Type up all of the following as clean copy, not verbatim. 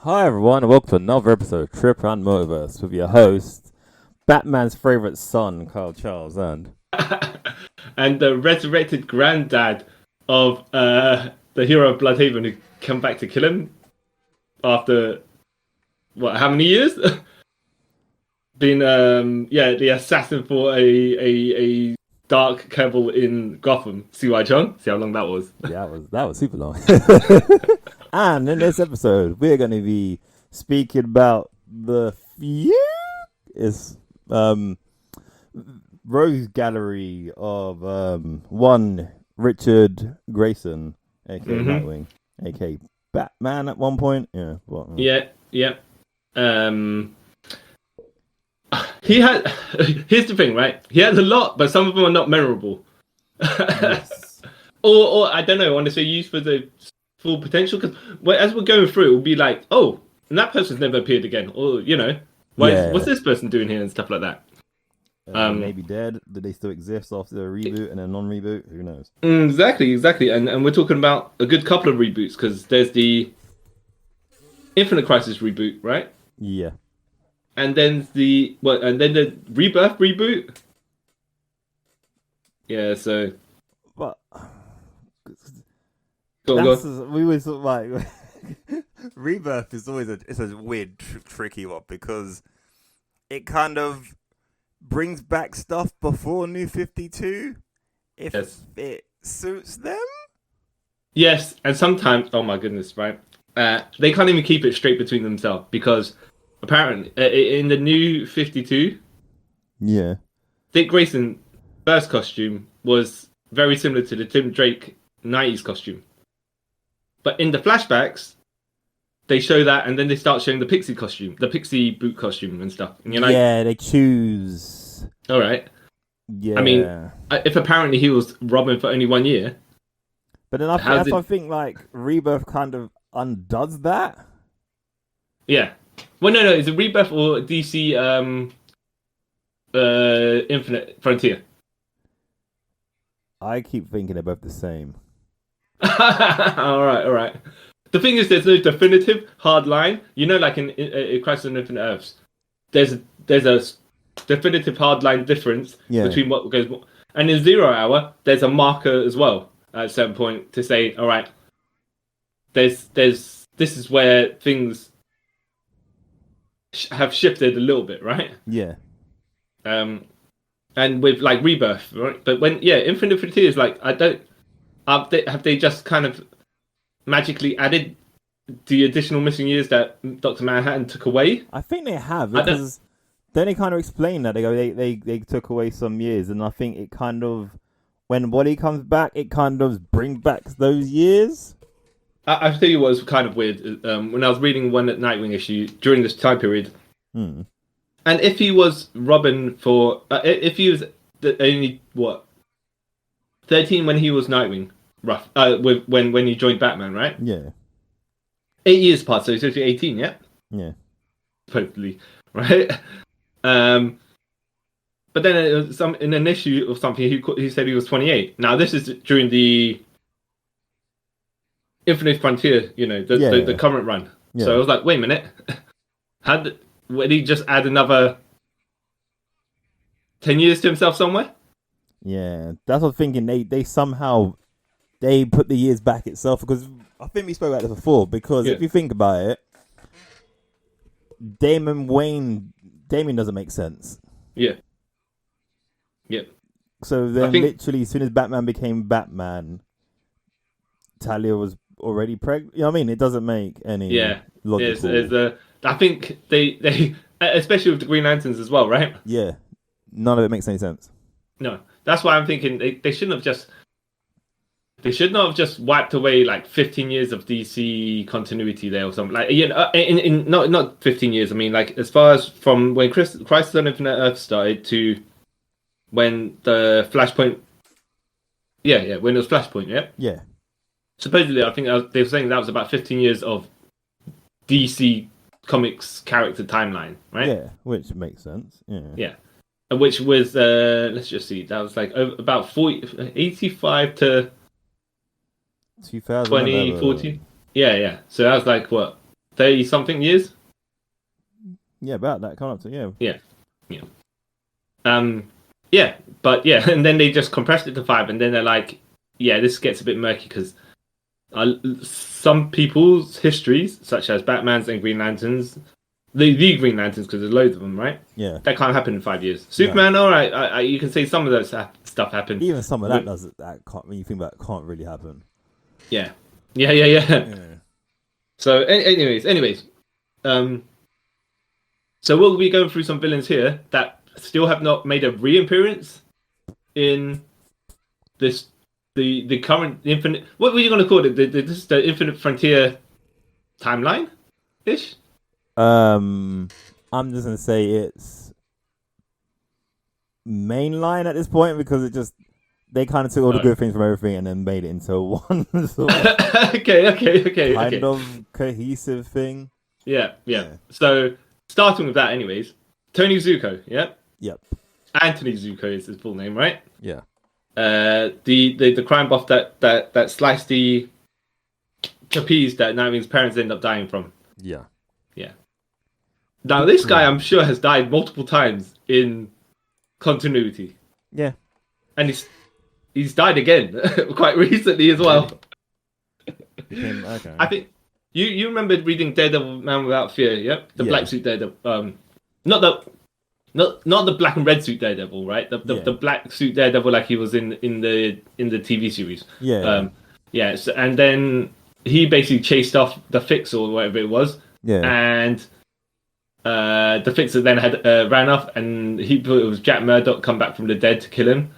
Hi everyone, and welcome to another episode of Trip Around Multiverse with your host, Batman's favourite son, Kyle Charles, and and the resurrected granddad of the hero of Bloodhaven who come back to kill him after how many years? Been the assassin for a dark cabal in Gotham. See why, John? See how long that was? yeah, that was super long. And in this episode, we're going to be speaking about the It's Rose Gallery of one Richard Grayson, aka Nightwing, aka Batman at one point. Yeah. Yeah. He had. Here's the thing, right? He has a lot, but some of them are not memorable. Yes. or I don't know. I want to say used for the full potential, because as we're going through, it will be like, oh, and that person's never appeared again, or what's this person doing here and stuff like that. Maybe dead. Do they still exist after a reboot and a non-reboot? Who knows? Exactly. And we're talking about a good couple of reboots, because there's the Infinite Crisis reboot, right? Yeah. And then the Rebirth reboot. Yeah. So. But Go on. we were sort of like Rebirth is always a weird, tricky one because it kind of brings back stuff before New 52 if it suits them. Yes, and sometimes, oh my goodness, right? They can't even keep it straight between themselves, because apparently in the New 52, yeah, Dick Grayson's first costume was very similar to the Tim Drake 90s costume. But in the flashbacks, they show that, and then they start showing the Pixie costume, the Pixie boot costume and stuff. And you're like, yeah, they choose. All right. Yeah. I mean, if apparently he was Robin for only 1 year. But then I think like Rebirth kind of undoes that. Yeah. Well, no, is it Rebirth or DC Infinite Frontier? I keep thinking they're both the same. all right. The thing is, there's no definitive hard line. Like in Crisis on Infinite Earths, there's a definitive hard line difference between what goes. And in 0 Hour, there's a marker as well at a certain point to say, all right, this is where things have shifted a little bit, right? Yeah. And with like Rebirth, right? But when Infinite Frontier is like, I don't. Have they just kind of magically added the additional missing years that Dr. Manhattan took away? I think they have, because then they kind of explain that they took away some years, and I think it kind of, when Wally comes back, it kind of brings back those years. I'll tell you what was kind of weird. When I was reading one at Nightwing issue during this time period, and if he was Robin for, if he was only 13 when he was Nightwing, when he joined Batman, right? Yeah. 8 years apart, so he's supposed to be 18, yeah? Yeah. Hopefully, right? But then it was in an issue of something, he said he was 28. Now, this is during the Infinite Frontier, the current run. Yeah. So I was like, wait a minute. Would he just add another 10 years to himself somewhere? Yeah, that's what I'm thinking. They somehow put the years back itself, because I think we spoke about this before. Because if you think about it, Damian doesn't make sense. Yeah. So then, literally, as soon as Batman became Batman, Talia was already pregnant. You know what I mean? It doesn't make any logical. I think they especially with the Green Lanterns as well, right? Yeah, none of it makes any sense. No. That's why I'm thinking they shouldn't have just. They should not have just wiped away like 15 years of DC continuity there or something. Like in not 15 years. I mean, like as far as from when Crisis on Infinite Earth started to when the Flashpoint. Yeah, when it was Flashpoint. Yeah. Supposedly, I think they were saying that was about 15 years of DC Comics character timeline, right? Yeah, which makes sense. Yeah. Which was, let's just see, that was like about 85 to 2014. Yeah. So that was like, what, 30 something years. Yeah, about that. Coming up to Yeah. Yeah, but yeah, and then they just compressed it to 5, and then they're like, yeah, this gets a bit murky because some people's histories, such as Batman's and Green Lanterns, the Green Lanterns, because there's loads of them, right? Yeah. That can't happen in 5 years. Superman, all right, you can say some of that stuff happened. Even some of that doesn't. That can't. When you think about it, can't really happen. Yeah. So, anyways, so we'll be going through some villains here that still have not made a reappearance in this the current infinite. What were you going to call it? This is the Infinite Frontier timeline ish. I'm just gonna say it's mainline at this point because they kind of took all the good things from everything and then made it into one sort of okay. kind of cohesive thing. Yeah. So starting with that, anyways, Tony Zuko, Yep. Anthony Zuko is his full name, right? Yeah. The crime buff that sliced the trapeze that Nightwing's parents end up dying from. Yeah. Now this guy, I'm sure, has died multiple times in continuity. Yeah. And he's died again quite recently as well. Okay. I think you remember reading Daredevil Man Without Fear, yeah? The black suit Daredevil. Not the black and red suit Daredevil, right? The black suit Daredevil like he was in the TV series. Yeah. So, and then he basically chased off the Fix or whatever it was. Yeah. And the Fixer then had ran off, and he thought it was Jack Murdock come back from the dead to kill him,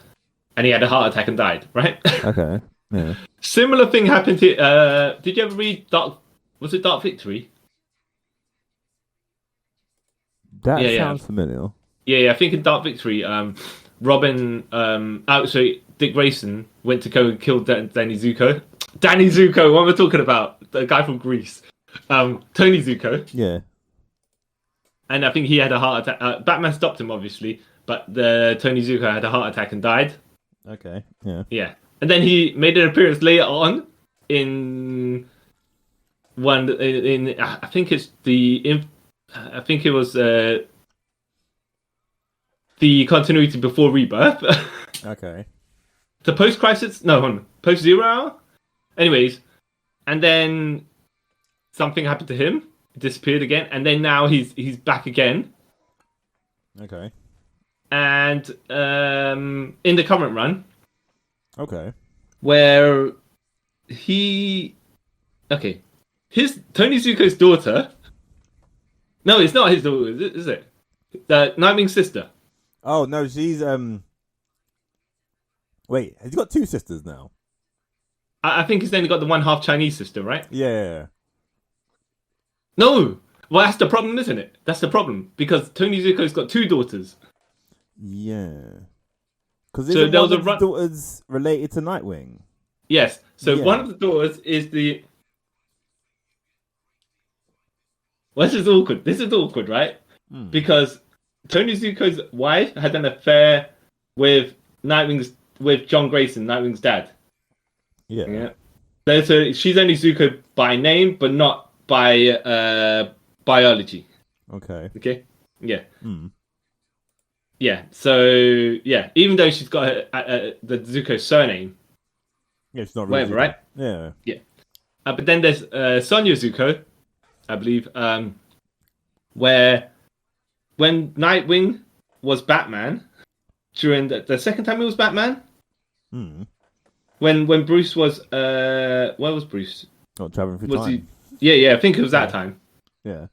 and he had a heart attack and died. Right? Okay. Yeah. Similar thing happened to. Did you ever read Dark? Was it Dark Victory? That sounds familiar. Yeah. I think in Dark Victory, Robin, Dick Grayson went to go and kill Danny Zuko. Danny Zuko, what am I talking about? The guy from Greece. Tony Zuko. Yeah. And I think he had a heart attack. Batman stopped him, obviously, but Tony Zuko had a heart attack and died. Okay. Yeah. Yeah. And then he made an appearance later on in one in I think it's I think it was the continuity before Rebirth. Okay. The post-crisis? No, post-Zero Hour? Anyways, and then something happened to him. He disappeared again, and then now he's back again. Okay. And in the current run, okay, where his Tony Zuko's daughter. No, it's not his daughter, is it? The Nightwing's sister. Oh no, she's Wait, has he got 2 sisters now? I think he's only got the one half Chinese sister, right? Yeah. No, well that's the problem, isn't it? That's the problem because Tony Zuko's got 2 daughters. Yeah. Because so there was a daughters related to Nightwing. Yes. So one of the daughters is the. Well, this is awkward, right? Because Tony Zuko's wife had an affair with John Grayson, Nightwing's dad. Yeah. So she's only Zuko by name, but not by biology. Okay. Yeah. Yeah. So even though she's got the Zuko surname. Yeah, it's not really whatever, right? Yeah. Yeah. But then there's Sonia Zuko, I believe, where when Nightwing was Batman during the second time he was Batman. When Bruce was where was Bruce? Not traveling through time. Yeah, I think it was that time. Yeah.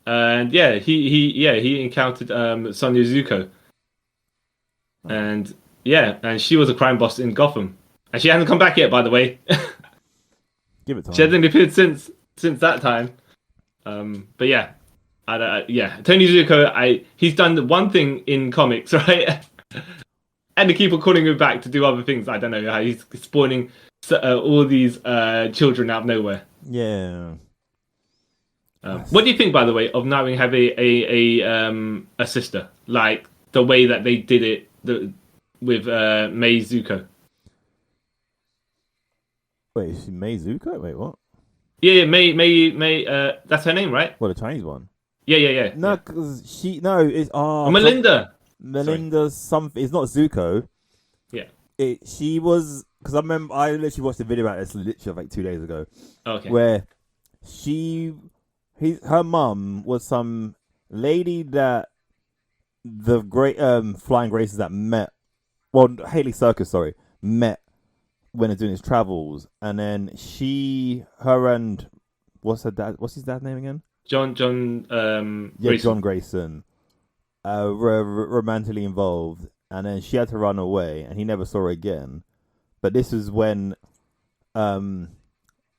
And he encountered Sonia Zuko. And she was a crime boss in Gotham. And she hasn't come back yet, by the way. Give it time. She hasn't appeared since that time. But yeah. Tony Zuko, he's done the one thing in comics, right? And they keep on calling him back to do other things. I don't know how he's spawning all these children out of nowhere. Yeah. What do you think, by the way, of Nightwing having a sister? Like the way that they did it with Mei Zuko. Wait, is she Mei Zuko? Wait, what? Yeah, May. That's her name, right? Well, the Chinese one. Yeah. No, because it's Oh, Melinda. Melinda something. It's not Zuko. Yeah. She was because I remember I literally watched a video about this literally like 2 days ago, Okay. where her mum was some lady that the great flying graces that met, well, Haley Circus, sorry, met when they're doing his travels, and then her and what's his dad's name again? John. Grayson. John Grayson, were romantically involved, and then she had to run away, and he never saw her again. But this is when, I want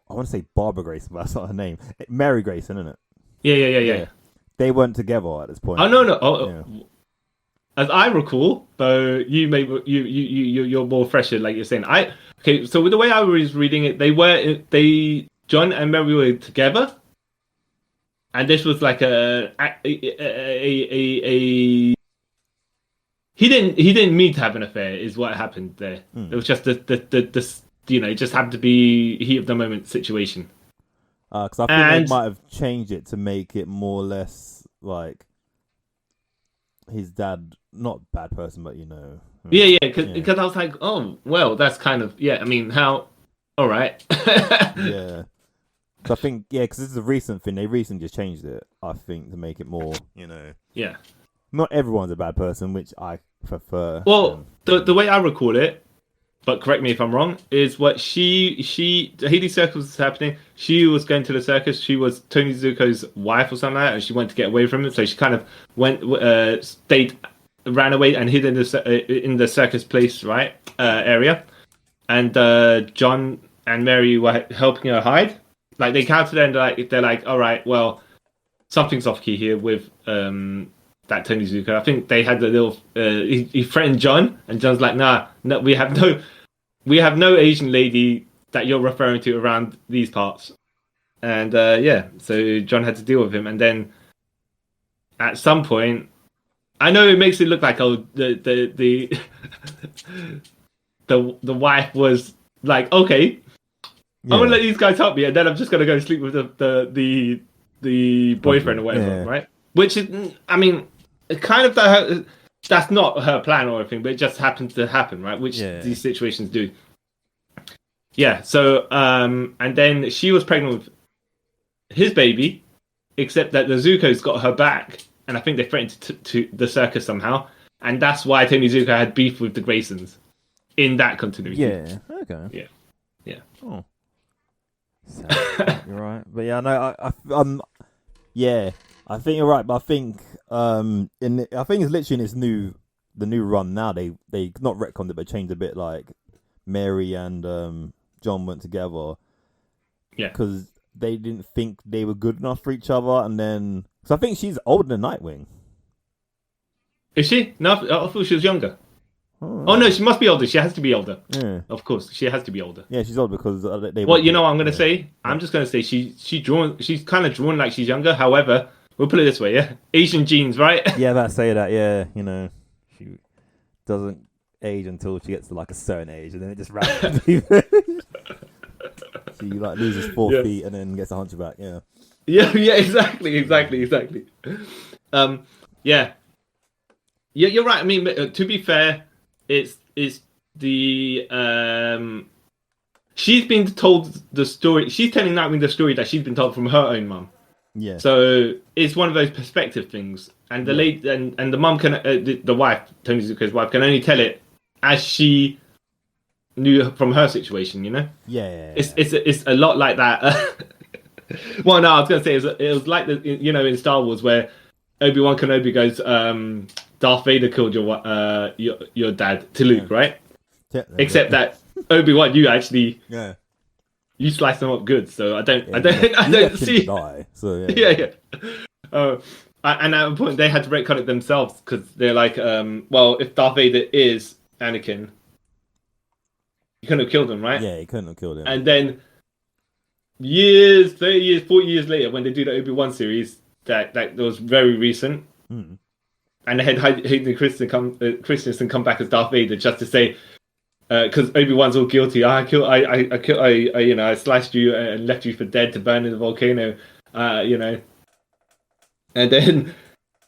to say Barbara Grayson, but that's not her name. Mary Grayson, isn't it? Yeah. They weren't together at this point. Oh no. Yeah. As I recall, though, you're more fresher, like you're saying. So with the way I was reading it, John and Mary were together, and this was like a he didn't mean to have an affair, is what happened there. It was just the it just happened to be heat of the moment situation. Because I think they might have changed it to make it more or less like his dad, not bad person, but Yeah, because I was like, oh, well, that's kind of, I mean, how, all right. Yeah. So I think, because this is a recent thing. They recently just changed it, I think, to make it more, Yeah. Not everyone's a bad person, which I prefer. Well, the way I recall it, but correct me if I'm wrong, is what the Haley Circus was happening. She was going to the circus. She was Tony Zuko's wife or something like that, and she wanted to get away from him. So she kind of ran away and hid in the circus place, right, area. And John and Mary were helping her hide. Like they counted and they're like, all right, well, something's off key here with that Tony Zuko. I think they had a little. He threatened John, and John's like, nah, no, we have no Asian lady that you're referring to around these parts. And so John had to deal with him, and then at some point, I know it makes it look like the wife was like, okay, I'm gonna let these guys help me, and then I'm just gonna go sleep with the boyfriend or whatever, right? Which is, I mean, kind of that's not her plan or anything, but it just happens to happen, right? Which these situations do. Yeah. So and then she was pregnant with his baby, except that the Zuko's got her back, and I think they threatened to the circus somehow, and that's why Tony Zuko had beef with the Graysons in that continuity. Yeah. Okay. Yeah. Oh. So, you're right, but I think you're right, but I think I think it's literally in the new run now. They not retconned it, but changed a bit. Like Mary and John went together, because they didn't think they were good enough for each other, and then I think she's older than Nightwing. Is she? No, I thought she was younger. Oh no, she must be older. She has to be older. Yeah. Of course, she has to be older. Yeah, she's older because they. Well, you know what I'm gonna say? I'm just gonna say she's kind of drawn like she's younger. However, we'll put it this way, Asian genes, right? Yeah, that say that. Yeah, she doesn't age until she gets to like a certain age, and then it just rapidly. She like loses 4 feet and then gets a hunchback. Yeah. Yeah, exactly. Yeah, you're right. I mean, to be fair, it's the she's been told the story. She's telling Nightwing the story that she's been told from her own mum. Yeah. So it's one of those perspective things, and the lady and the mum can the wife, Tony Zuko's wife, can only tell it as she knew from her situation. Yeah. It's a lot like that. Well, no, I was gonna say it was like in Star Wars where Obi-Wan Kenobi goes, Darth Vader killed your dad to Luke, right? Except that Obi-Wan, you actually you slice them up good, so I don't see. Die, so yeah. And at a point they had to retcon it themselves because they're like, well, if Darth Vader is Anakin, you couldn't have killed him, right? Yeah, you couldn't have killed him. And then 30 years, 40 years later, when they do the Obi-Wan series, that was very recent, and they had Hayden Christensen come back as Darth Vader just to say, because Obi-Wan's all guilty. I sliced you and left you for dead to burn in the volcano. And then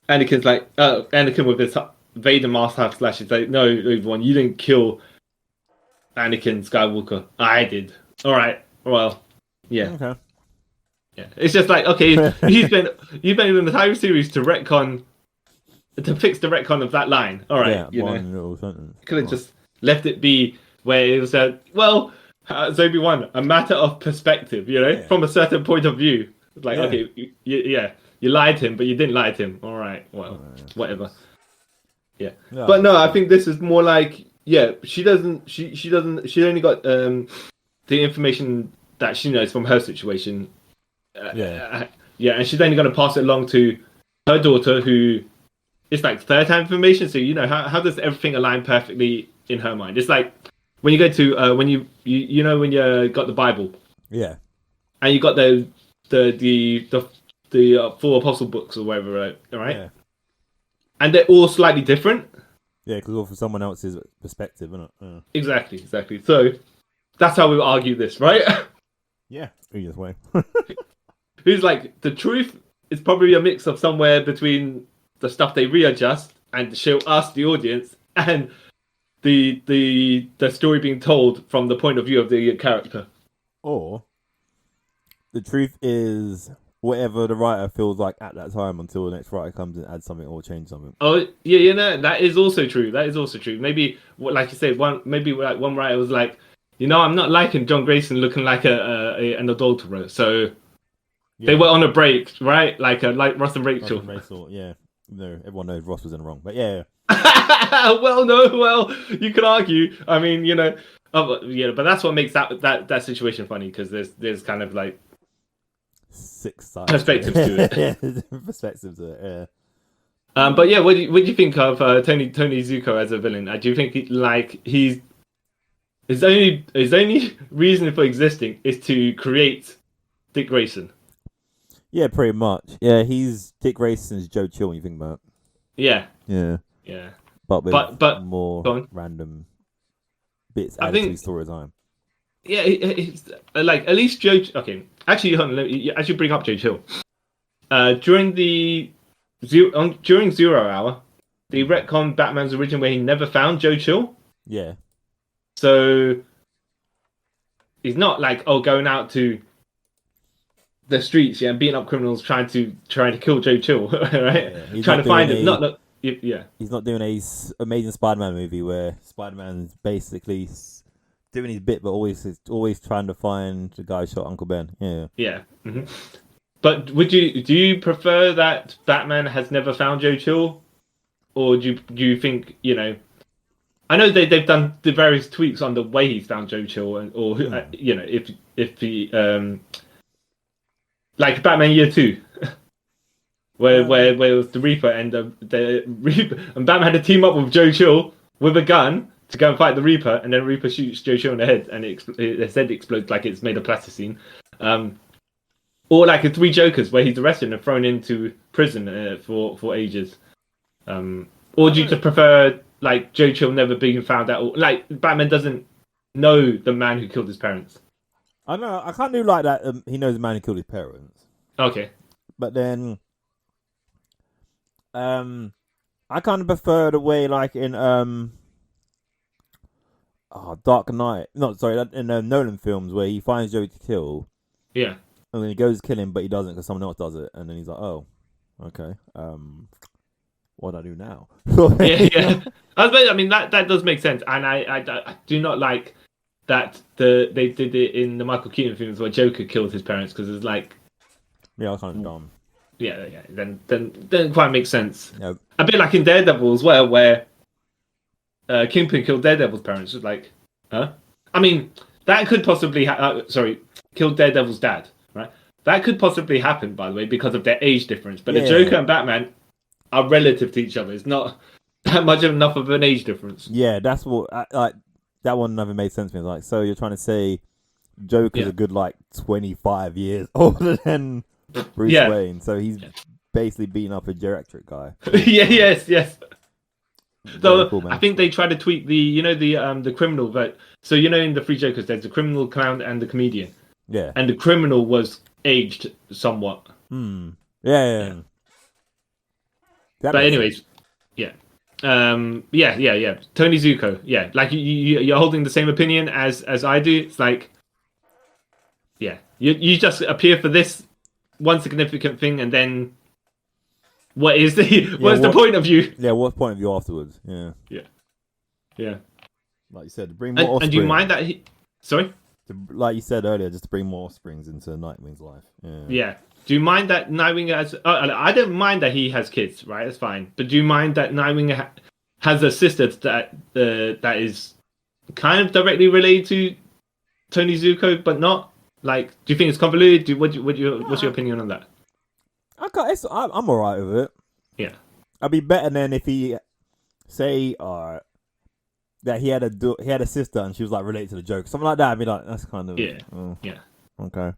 Anakin's like, Anakin with his Vader mask half slash is like, no, Obi-Wan, you didn't kill Anakin Skywalker. I did. All right. Well, yeah. Okay. Yeah. It's just like, okay, you've been in the entire series to fix the retcon of that line. All right. Yeah, one little sentence. Could have just left it be where it was it's Obi-Wan, a matter of perspective, from a certain point of view. It's like, okay, you lied to him, but you didn't lie to him. All right, well, whatever. Yeah. But no, I think this is more like, she only got the information that she knows from her situation. And she's only going to pass it along to her daughter, who is like third-hand information. So how does everything align perfectly in her mind? It's like when you go to when you got the Bible, and you got the four apostle books or whatever, right? Yeah. And they're all slightly different. Yeah, because all from someone else's perspective, isn't it? Yeah. Exactly. So that's how we argue this, right? Yeah, easiest way. Who's like, the truth is probably a mix of somewhere between the stuff they readjust and show us, the audience, and the story being told from the point of view of the character. Or the truth is whatever the writer feels like at that time until the next writer comes and adds something or change something. Oh yeah, that is also true. Maybe, like you said, one writer was like, I'm not liking John Grayson looking like an adulterer, so they were on a break, right? Like Ross and Rachel. Yeah. No, everyone knows Ross was in the wrong, but yeah. Well, you could argue. I mean, but that's what makes that situation funny, because there's kind of like 6 sides perspectives to it. Yeah, perspectives to it. Yeah. But yeah, what do you think of Tony Zuko as a villain? Do you think his only reason for existing is to create Dick Grayson? Yeah, pretty much. Yeah, he's Dick Grayson's Joe Chill when you think about it. Yeah. Yeah. But with more random bits added to the story at time. Yeah, it's like, at least Joe. Okay, actually, hold on, as you bring up Joe Chill, during Zero Hour, the retcon Batman's origin where he never found Joe Chill. Yeah. So he's not like going out to the streets, and beating up criminals, trying to kill Joe Chill, right? Yeah, trying to find him. He's not doing a amazing Spider-Man movie where Spider-Man's basically doing his bit, but always trying to find the guy who shot Uncle Ben. Yeah. Yeah. Mm-hmm. But do you prefer that Batman has never found Joe Chill, or do you think I know they've done the various tweaks on the way he's found Joe Chill, if he like Batman Year 2. Where it was the Reaper and the Reaper, and Batman had to team up with Joe Chill with a gun to go and fight the Reaper, and then Reaper shoots Joe Chill in the head, and his head explodes like it's made of plasticine. Or like the 3 Jokers, where he's arrested and thrown into prison for ages. Or do you just prefer like Joe Chill never being found out? Or, like Batman doesn't know the man who killed his parents. I know. I can't do like that. He knows the man who killed his parents. Okay. But then, I kind of prefer the way like in Dark Knight. No, sorry, in Nolan films where he finds Joe to kill. Yeah. And then he goes to kill him, but he doesn't because someone else does it. And then he's like, "Oh, okay. What do I do now?" yeah. I mean that does make sense, and I do not like that they did it in the Michael Keaton films where Joker killed his parents, because it's like, yeah, kind of dumb. Yeah. Then quite makes sense. Yeah. A bit like in Daredevil as well, where Kingpin killed Daredevil's parents. It's like, huh? I mean, that could possibly killed Daredevil's dad, right? That could possibly happen, by the way, because of their age difference. But the Joker and Batman are relative to each other. It's not that much of enough of an age difference. Yeah, that's what like. That one never made sense to me. Like, so you're trying to say Joker's a good 25 years older than Bruce Wayne, so he's basically beating up a geriatric guy. Yes. So Very cool, man. I think they tried to tweak the criminal, but so in the Three Jokers, there's the criminal, clown, and the comedian, Yeah. and the criminal was aged somewhat. Yeah. Yeah. That But makes anyways, sense. yeah. Yeah. Tony Zuko, yeah. Like you're holding the same opinion as I do. It's like, yeah, you just appear for this one significant thing, and then what is the point of you? Yeah, what's the point of you afterwards? Yeah. Yeah. Like you said, bring more offspring. And do you mind that Sorry? Like you said earlier, just to bring more offsprings into Nightwing's life. Yeah. Do you mind that Nightwing has? I don't mind that he has kids, right? That's fine. But do you mind that Nightwing has a sister that is kind of directly related to Tony Zuko, but not? Like, do you think it's convoluted? What's your opinion on that? I'm alright with it. Yeah. I'd be better than if he say that he had a sister and she was like related to the joke, something like that. I'd be like, that's kind of Yeah. Okay.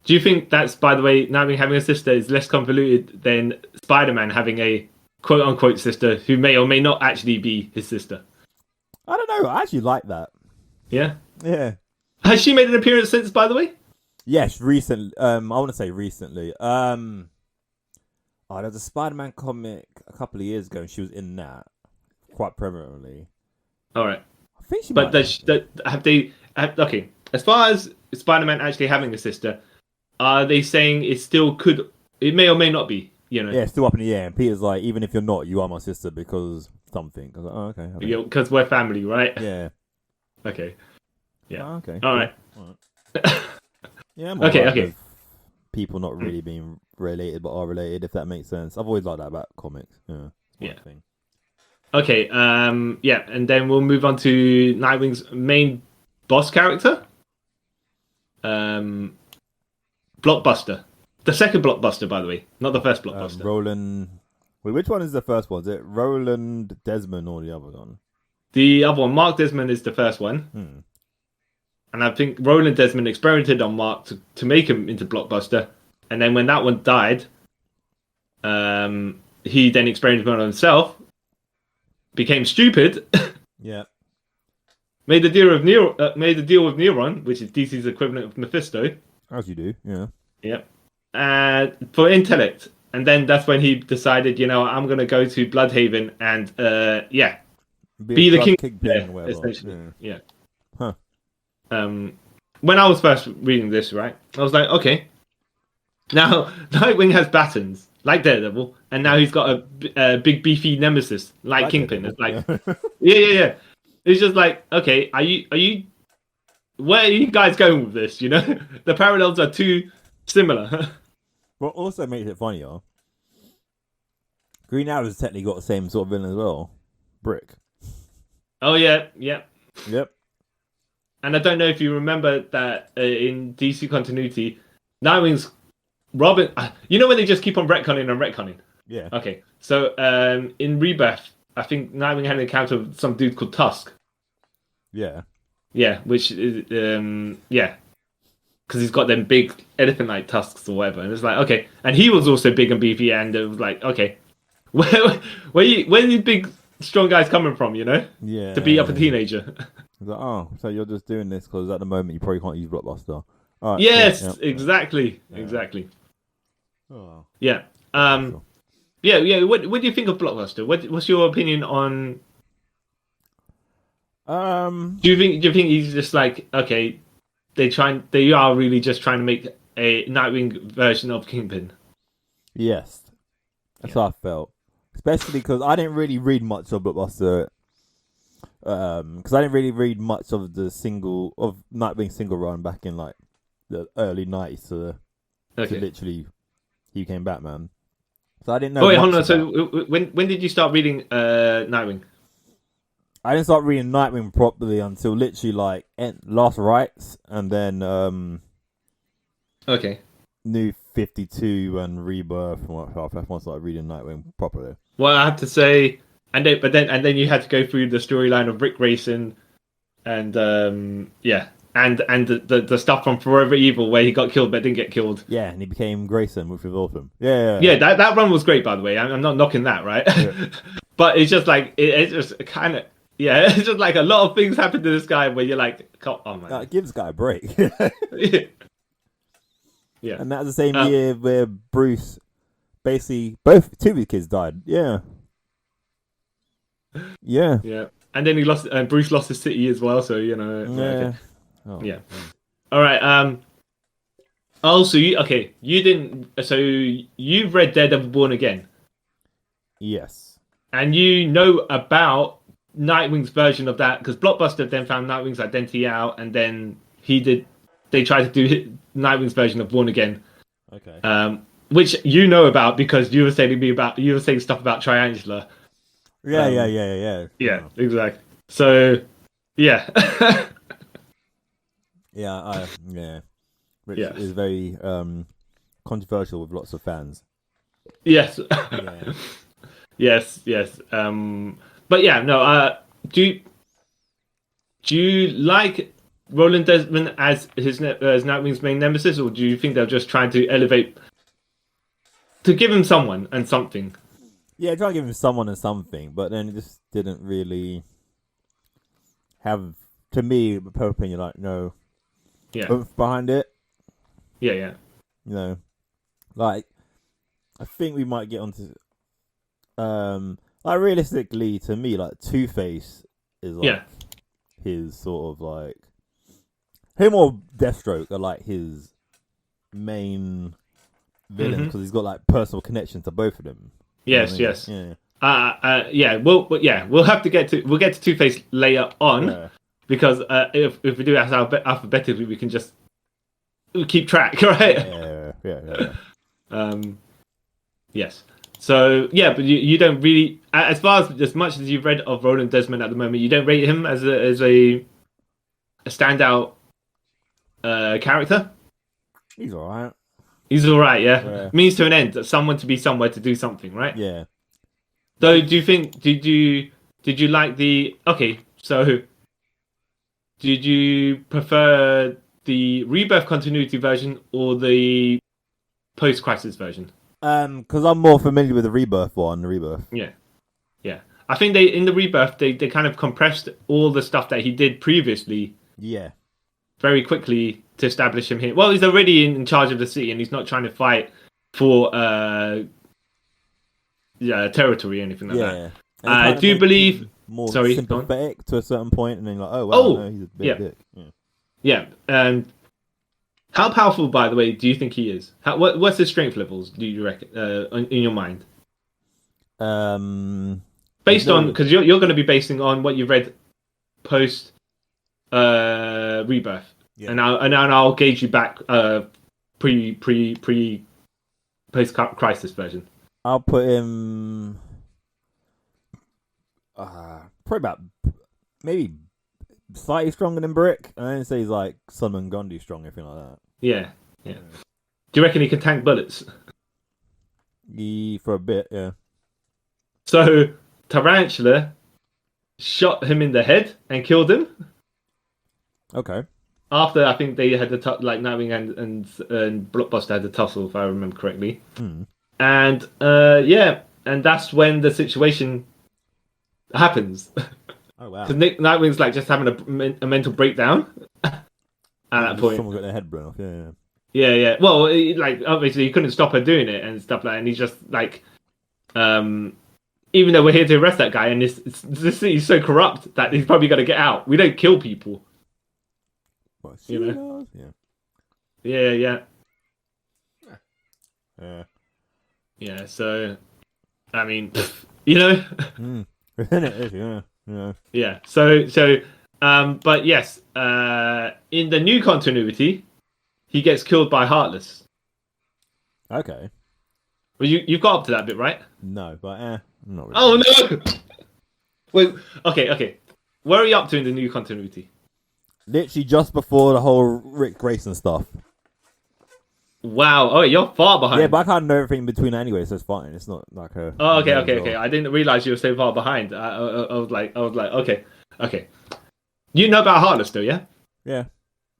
Do you think that's, by the way, Nightwing having a sister is less convoluted than Spider-Man having a quote-unquote sister who may or may not actually be his sister? I don't know. I actually like that. Yeah? Yeah. Has she made an appearance since, by the way? Yes, recently. I want to say recently. There's a Spider-Man comic a couple of years ago, and she was in that quite prominently. All right. I think she. But okay? As far as Spider-Man actually having a sister, are they saying it may or may not be? Yeah, it's still up in the air. And Peter's like, even if you're not, you are my sister because something. I was like, oh, okay. Because we're family, right? Yeah. Okay. Yeah. Oh, okay. All right. Yeah. I'm Okay. alright with people not really being related but are related, if that makes sense. I've always liked that about comics. Yeah. Thing. Okay. Yeah, and then we'll move on to Nightwing's main boss character. Blockbuster. The second Blockbuster, by the way, not the first Blockbuster. Roland. Wait, which one is the first one? Is it Roland Desmond or the other one? The other one, Mark Desmond, is the first one. And I think Roland Desmond experimented on Mark to make him into Blockbuster. And then when that one died, he then experimented on himself, became stupid. Yeah. Made the deal with Neuron, which is DC's equivalent of Mephisto. As you do, yeah. Yep. For intellect. And then that's when he decided, I'm going to go to Bloodhaven and, be the king there, essentially. Yeah. Huh. When I was first reading this, right, I was like, okay, now Nightwing has batons like Daredevil, and now he's got a big beefy nemesis like Kingpin. It's like, yeah. It's just like, okay, are you? Where are you guys going with this? The parallels are too similar. What also makes it funnier, Green Arrow's technically got the same sort of villain as well, Brick. Oh yeah. Yep. And I don't know if you remember that in DC continuity, Nightwing's Robin. When they just keep on retconning. Yeah. Okay, so in Rebirth, I think Nightwing had an encounter with some dude called Tusk. Yeah. Yeah, which is because he's got them big elephant-like tusks or whatever, and it's like, okay, and he was also big and beefy, and it was like, okay, where these big strong guys coming from? Yeah. To beat up a teenager. Like, oh, so you're just doing this because at the moment you probably can't use Blockbuster. All right, yes, yeah. Exactly. Oh. Yeah. Yeah. What do you think of Blockbuster? What's your opinion on? Do you think he's just like, okay, they are really just trying to make a Nightwing version of Kingpin? Yes, that's how I felt, especially because I didn't really read much of Blockbuster. Because I didn't really read much of the Nightwing single run back in like the early 90s to literally he became Batman. So I didn't know. Oh wait, hold on. So when did you start reading Nightwing? I didn't start reading Nightwing properly until literally like Last Rites, and then New 52 and Rebirth. That's when I started reading Nightwing properly. Well, I have to say. And then you had to go through the storyline of Rick Grayson, and and the stuff from Forever Evil where he got killed but didn't get killed. Yeah, and he became Grayson, which was awesome. Yeah. That run was great, by the way. I'm not knocking that, right? But it's just like it's just kind of it's just like a lot of things happen to this guy where you're like, oh man, Give this guy a break. yeah. And that's the same year where Bruce, basically, two of his kids died. Yeah. And then Bruce lost his city as well. So Yeah. Okay. Oh, Yeah. All right. Also, you didn't. So you've read Daredevil Born Again. Yes. And you know about Nightwing's version of that because Blockbuster then found Nightwing's identity out, and then they tried to do Nightwing's version of Born Again. Okay. Which you know about because you were saying stuff about Triangula. Yeah. Yeah, exactly. So, yeah. Which is very controversial with lots of fans. Yes. Yeah. yes. But yeah, no. Do you like Roland Desmond as as Nightwing's main nemesis, or do you think they're just trying to elevate to give him someone and something? Yeah, try to give him someone and something, but then it just didn't really have, to me, per opinion, like oomph behind it. Yeah. Like I think we might get onto like realistically, to me, like Two-Face is like his sort of like him or Deathstroke are like his main villain because he's got like personal connections to both of them. Yes. Yeah. We'll have to get to Two-Face later on because if we do it alphabetically, we can just keep track, right? Yeah. Yes. So yeah, but you don't really, as much as you've read of Roland Desmond at the moment, you don't rate him as a standout character. He's alright. He's alright, yeah. Means to an end. Someone to be somewhere to do something, right? Yeah. So do you think? Did you like the? Okay, so did you prefer the Rebirth continuity version or the post-crisis version? Because I'm more familiar with the Rebirth one. Yeah. I think in the Rebirth they kind of compressed all the stuff that he did previously. Yeah. Very quickly to establish him here. Well, he's already in charge of the city, and he's not trying to fight for territory or anything like that. I do believe more sympathetic to a certain point, and then like, no, he's a bit dick. Yeah. How powerful, by the way, do you think he is? What's his strength levels? Do you reckon in your mind? Based on, because you're going to be basing on what you've read post Rebirth, and I'll gauge you back pre post crisis version. I'll put him probably about maybe slightly stronger than Brick. I don't say he's like Solomon Grundy strong or anything like that. Yeah. Do you reckon he can tank bullets? For a bit, yeah. So Tarantula shot him in the head and killed him. Okay. After I think they had Nightwing and Blockbuster had the tussle, if I remember correctly. And and that's when the situation happens. Oh wow! Because Nightwing's like just having a mental breakdown at that point. Someone got their head blown off. Yeah. Yeah. Well, obviously he couldn't stop her doing it and stuff like that, and he's just like, even though we're here to arrest that guy, and this city's so corrupt that he's probably got to get out. We don't kill people. Well, Yeah. Yeah. So, I mean, Yeah. So, but yes, in the new continuity, he gets killed by Heartless. Okay. Well, you've got up to that bit, right? No, but not really. Oh no! Wait. Okay. Where are you up to in the new continuity? Literally just before the whole Rick Grayson stuff. Wow. Oh, you're far behind. Yeah, but I can't know everything between anyway, so it's fine. It's not like a. Oh, okay. I didn't realize you were so far behind. I was like, okay. You know about Heartless, though, yeah? Yeah.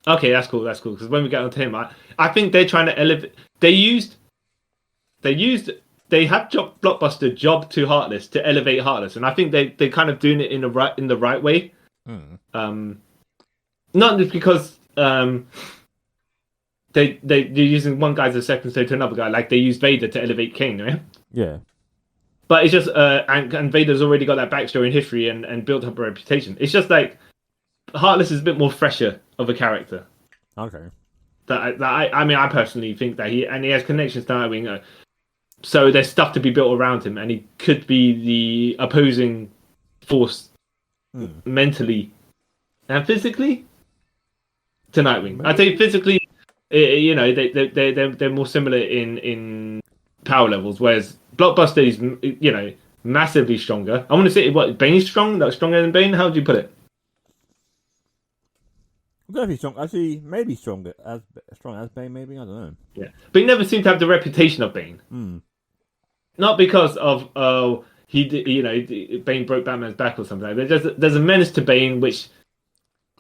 Okay, that's cool. Because when we get onto him, I think they're trying to elevate. They they have Blockbuster job to Heartless to elevate Heartless, and I think they kind of doing it in the right way. Not just because they're using one guy as a second stone to another guy, like they used Vader to elevate Kane, right? Yeah. But it's just and Vader's already got that backstory and history and built up a reputation. It's just like Heartless is a bit more fresher of a character. Okay. I mean, I personally think that he has connections to Nightwing, so there's stuff to be built around him, and he could be the opposing force mentally and physically to Nightwing. I'd say physically, you know, they're more similar in power levels, whereas Blockbuster is, you know, massively stronger. I want to say what Bane's stronger than Bane. How would you put it? Definitely strong. Actually, maybe stronger as strong as Bane. Maybe, I don't know. Yeah, but he never seemed to have the reputation of Bane. Not because of Bane broke Batman's back or something. There's a menace to Bane which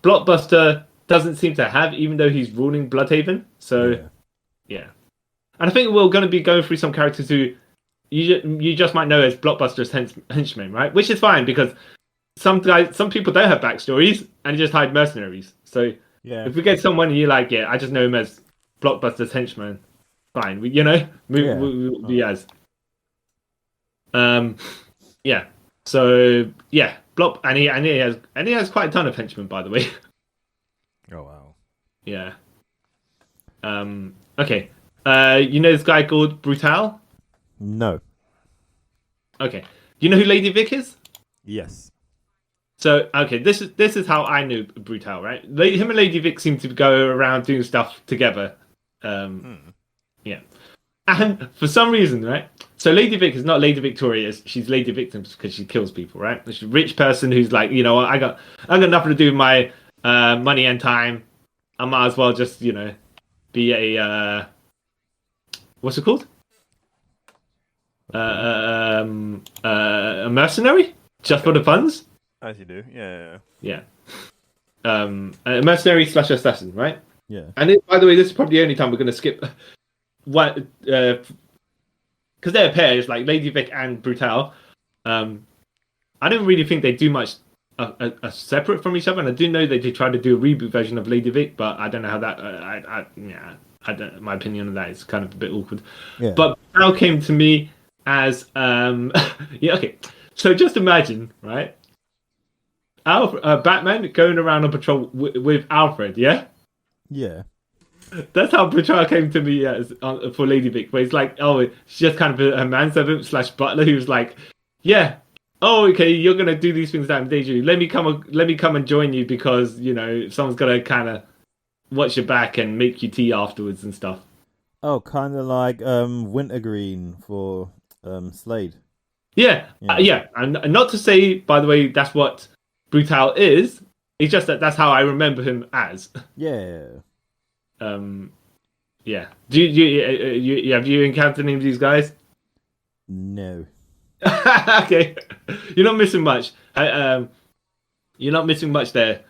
Blockbuster doesn't seem to have, even though he's ruling Bloodhaven. So yeah. And I think we're going to be going through some characters who you just might know as Blockbuster's henchmen, right? Which is fine because some people don't have backstories and just hide mercenaries. So if we get someone and you're like, yeah, I just know him as Blockbuster's henchman, fine. We'll be as. Yeah. So yeah, and he has quite a ton of henchmen, by the way. Oh wow. Yeah. Okay. You know this guy called Brutal? No. Okay. You know who Lady Vic is? Yes. So okay, this is how I knew Brutal, right? Him and Lady Vic seem to go around doing stuff together. Yeah. And for some reason, right? So Lady Vic is not Lady Victoria. She's Lady Victims because she kills people, right? She's a rich person who's like, you know, I got nothing to do with my money and time. I might as well just, you know, be a what's it called? A mercenary just for the funds. As you do, yeah. A mercenary / assassin, right? Yeah. And by the way, this is probably the only time we're going to skip what because they're pairs like Lady Vic and Brutal. I don't really think they do much separate from each other, and I do know they did try to do a reboot version of Lady Vic, but I don't know how that. I don't. My opinion on that is kind of a bit awkward. Yeah. But Brutal came to me as yeah. Okay, so just imagine, right? Batman going around on patrol with Alfred, yeah? Yeah. That's how Brutal came to me as for Lady Vic, where it's like, oh, she's just kind of a manservant / butler who's like, yeah, oh, okay, you're gonna do these things that I'm daydreaming. Let me come and join you because, you know, someone's gonna kind of watch your back and make you tea afterwards and stuff. Oh, kind of like Wintergreen for Slade. Yeah. And not to say, by the way, that's what Brutal is. It's just that's how I remember him as. Yeah. Yeah. Do you have you encountered any of these guys? No. Okay, you're not missing much. You're not missing much there.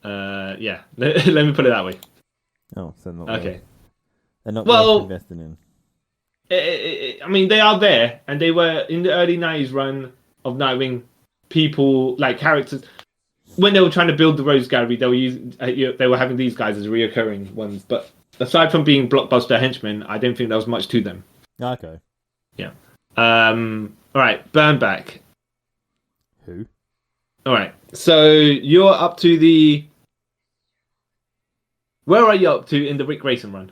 Yeah. Let me put it that way. Oh, so not okay. They're not well worth investing in. I mean, they are there, and they were in the early '90s run of Nightwing. People like characters when they were trying to build the Rose Gallery, they were using they were having these guys as reoccurring ones. But aside from being blockbuster henchmen, I don't think there was much to them. Okay. Yeah. All right, Burnback. Who? All right. So you're up to the. Where are you up to in the Rick Grayson run?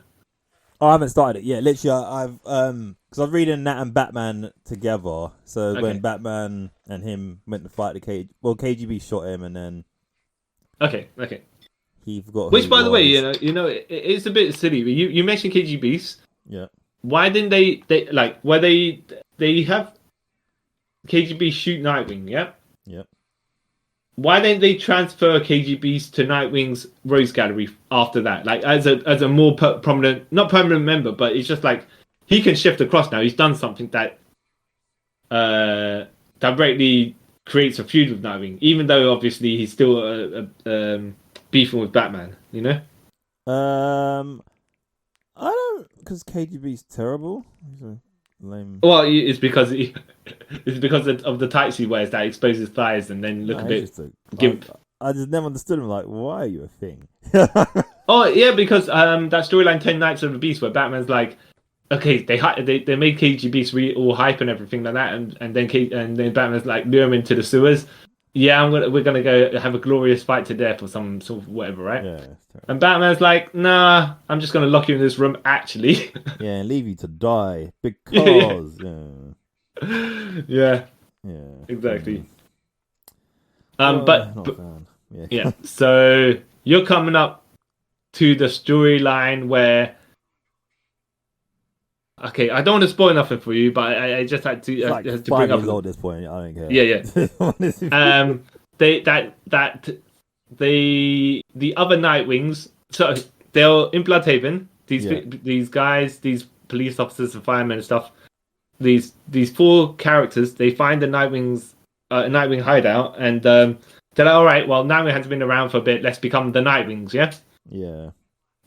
Oh, I haven't started it yet. Literally, I've because I was reading Nat and Batman together. So when Batman and him went to fight the KGB shot him, and then okay, he forgot. Which, by the way, it's a bit silly. You mentioned KGBs. Yeah. Why didn't they like? Were they have KGB shoot Nightwing? Yeah. Yep. Why didn't they transfer KGBs to Nightwing's Rose Gallery after that? Like as a more prominent, not permanent member, but it's just like he can shift across now. He's done something that directly creates a feud with Nightwing, even though obviously he's still beefing with Batman. You know. I don't, because KGB's terrible. Lame. Well, it's because of the tights he wears that exposes his thighs and then look Nah, a he's bit just gimp. I just never understood him. Like, why are you a thing? Oh yeah, because that storyline 10 Nights of the Beast where Batman's like, okay, they made KG Beast really all hype and everything like that, and then Batman's like lure him into the sewers. Yeah, we're gonna go have a glorious fight to death or some sort of whatever, right? Yeah, it's terrible. And Batman's like, nah, I'm just gonna lock you in this room. Actually, Yeah, and leave you to die because yeah, yeah, exactly. Well, But not a fan. Yeah, yeah, so you're coming up to the storyline where. Okay, I don't want to spoil nothing for you, but I just had to, it's like to 5 bring up. years old at this point. I don't care. Yeah. They the other Nightwings. So they're in Bloodhaven. These guys, these police officers and firemen and stuff. These 4 characters. They find the Nightwing hideout, and they're like, all right, well, Nightwing has been around for a bit. Let's become the Nightwings, yeah. Yeah.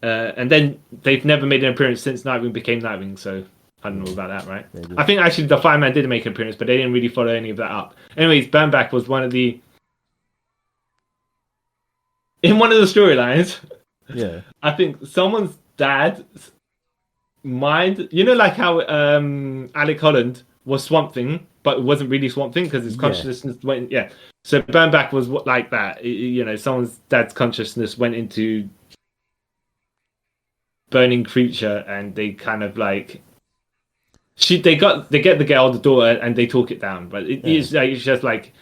And then they've never made an appearance since Nightwing became Nightwing, so I don't know about that, right? I think actually the Fireman did make an appearance, but they didn't really follow any of that up. Anyways, Burnback was in one of the storylines. Yeah. I think someone's dad's mind, like how Alec Holland was Swamp Thing, but it wasn't really Swamp Thing because his consciousness went. Yeah. So Burnback was like that. Someone's dad's consciousness went into burning creature, and they kind of like they get the girl, the daughter, and they talk it down. But it's just like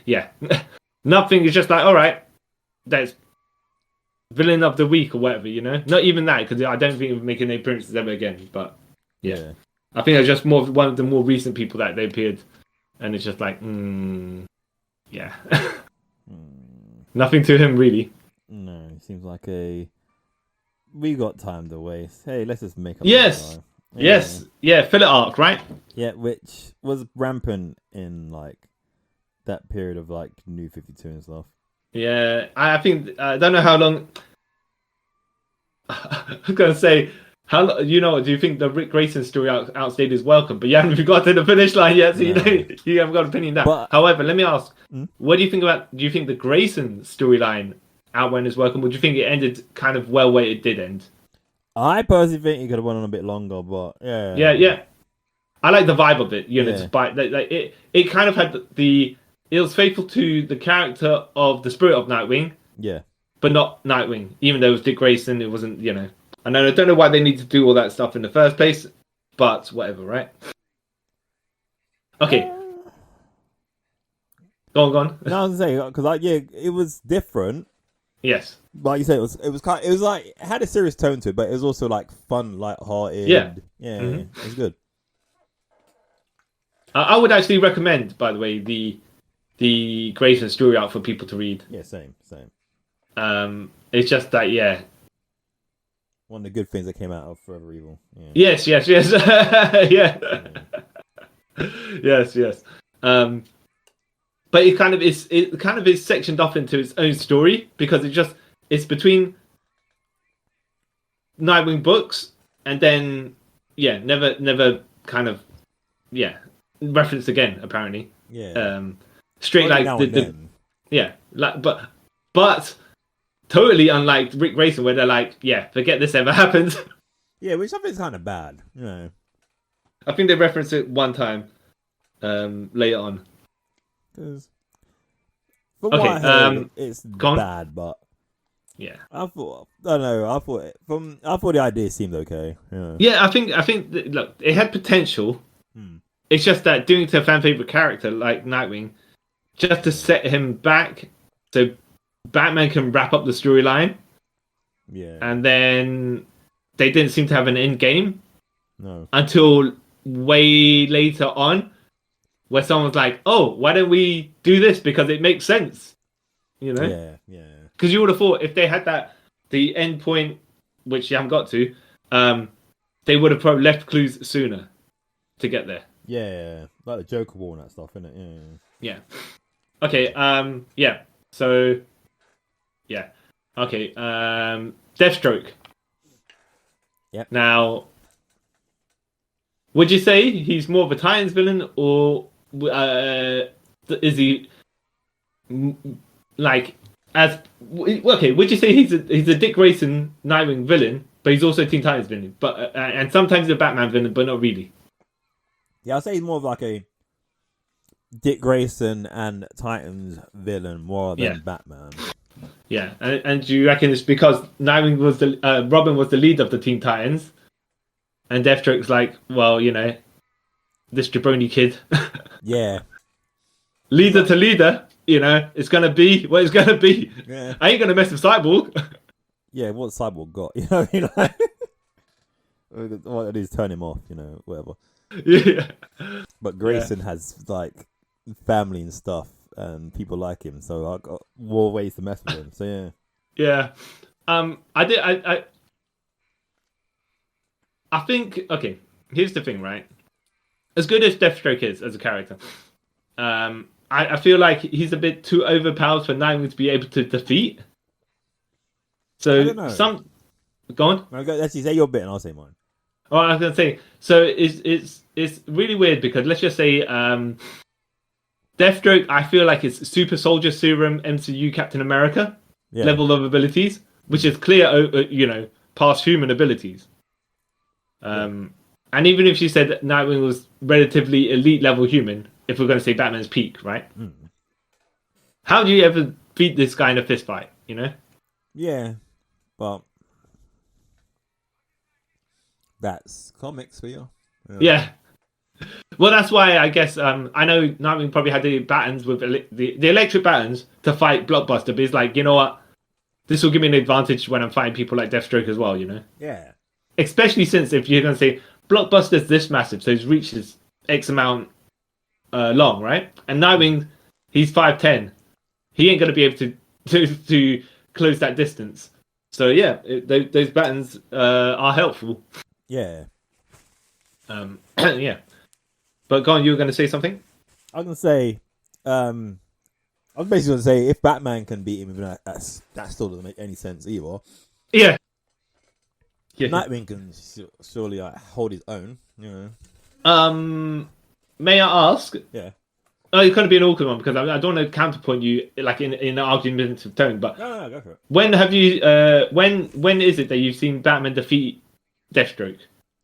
nothing. It's just like, all right, that's villain of the week or whatever. Not even that, because I don't think we're making any appearances ever again. But yeah. I think it's just one of the more recent people that they appeared, and it's just like yeah. Nothing to him really. No, it seems like we got time to waste. Hey, let's just make up. Yes. Yes. Yeah, filler arc, right? Yeah, which was rampant in like that period of like New 52 and stuff. Yeah, I think I don't know how long. I'm gonna say how do you think the Rick Grayson story outstayed his welcome? But you haven't got to the finish line yet, so you haven't got an opinion on that. But, however, let me ask, what do you think about? Do you think the Grayson storyline outwent his welcome? Or do you think it ended kind of well where it did end? I personally think it could have went on a bit longer, but yeah. I like the vibe of it. Despite like it kind of had it was faithful to the character of the spirit of Nightwing. Yeah. But not Nightwing. Even though it was Dick Grayson, it wasn't, And I don't know why they need to do all that stuff in the first place, but whatever, right? Okay. Go on. No, I was saying because it was different. Yes. Like you said, it was like it had a serious tone to it, but it was also like fun, light-hearted. Yeah. It was good. I would actually recommend, by the way, the Grayson story out for people to read. Yeah, same. It's just that, one of the good things that came out of Forever Evil. Yeah. Yes. Yeah. Yes. But it kind of is sectioned off into its own story because it's between Nightwing books and then never kind of referenced again apparently. Straight like but totally unlike Rick Grayson where they're like forget this ever happened. Which I think is kind of bad. I think they referenced it one time later on. From what I heard, it's bad, but I thought the idea seemed okay. I think look, it had potential. It's just that doing it to a fan favorite character like Nightwing, just to set him back so Batman can wrap up the storyline. And then they didn't seem to have an end game. No. Until way later on, where someone's like, "Oh, why don't we do this? Because it makes sense." Yeah. Because you would have thought if they had the end point, which you haven't got to, they would have probably left clues sooner to get there. Yeah, like the Joker War and that stuff, isn't it? Yeah. Okay. So. Yeah. Okay. Deathstroke. Yep. Now, Would you say he's more of a Titans villain, or is he like as okay? Would you say he's a Dick Grayson Nightwing villain, but he's also a Teen Titans villain, but and sometimes he's a Batman villain, but not really. Yeah, I'd say he's more of like a Dick Grayson and Titans villain more than Batman. Yeah, and do you reckon it's because Nightwing was Robin was the leader of the Teen Titans, and Deathstroke's like, well, this jabroni kid, Yeah. leader to leader, it's gonna be what it's gonna be. Yeah. I ain't gonna mess with Cyborg. Yeah, what Cyborg got, you know what I mean? Like, all it is turn him off, whatever. Yeah. But Grayson has like family and stuff, and people like him, so I got more ways to mess with him. So yeah. Yeah. I think, okay, here's the thing, right? As good as Deathstroke is as a character, I feel like he's a bit too overpowered for Nightwing to be able to defeat. So I don't know. Go on. Let's say your bit and I'll say mine. Oh, I was gonna say. So it's really weird because let's just say Deathstroke. I feel like it's Super Soldier Serum MCU Captain America level of abilities, which is clear, past human abilities. And even if you said Nightwing was relatively elite level human, if we're going to say Batman's peak, right? Mm. How do you ever beat this guy in a fist fight? Yeah, but that's comics for you. Yeah. Well, that's why I guess I know Nightwing probably had the buttons with the electric buttons to fight Blockbuster, but he's like, you know what? This will give me an advantage when I'm fighting people like Deathstroke as well, Yeah. Especially since if you're going to say Blockbuster's this massive, so his reach is X amount long, right? And Nightwing, he's 5'10". He ain't going to be able to close that distance. So yeah, those buttons are helpful. Yeah. Yeah. But go on, you were going to say something? I was going to say, I was basically going to say, if Batman can beat him, even that still doesn't make any sense either. Yeah. Nightwing can surely hold his own, May I ask? Yeah. Oh, it's going to be an awkward one because I don't want to counterpoint you like in an argumentative tone. But no, go for it. When have you? When is it that you've seen Batman defeat Deathstroke?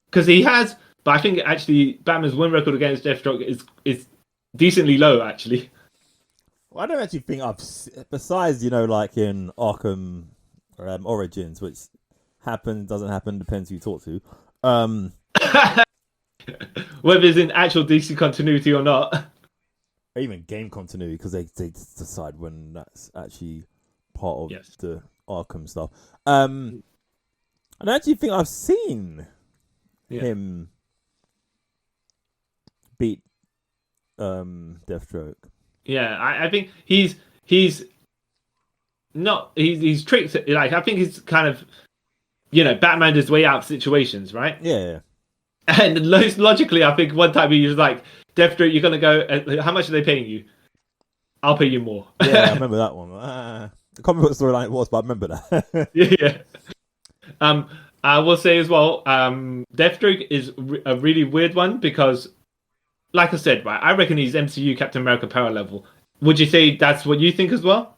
Because he has, but I think actually Batman's win record against Deathstroke is decently low actually. Well, I don't actually think besides like in Arkham Origins, which happens, doesn't happen, depends who you talk to. Whether it's in actual DC continuity or not. Or even game continuity, because they decide when that's actually part of the Arkham stuff. I don't actually think I've seen him beat Deathstroke. Yeah, I think he's tricked. Like I think he's kind of Batman his way out of situations, right? Yeah. And logically, I think one time he was like, Deathstroke, you're going to go, how much are they paying you? I'll pay you more. Yeah, I remember that one. I can't remember what the storyline it was, but I remember that. Yeah. I will say as well, Deathstroke is a really weird one because, like I said, right, I reckon he's MCU Captain America power level. Would you say that's what you think as well?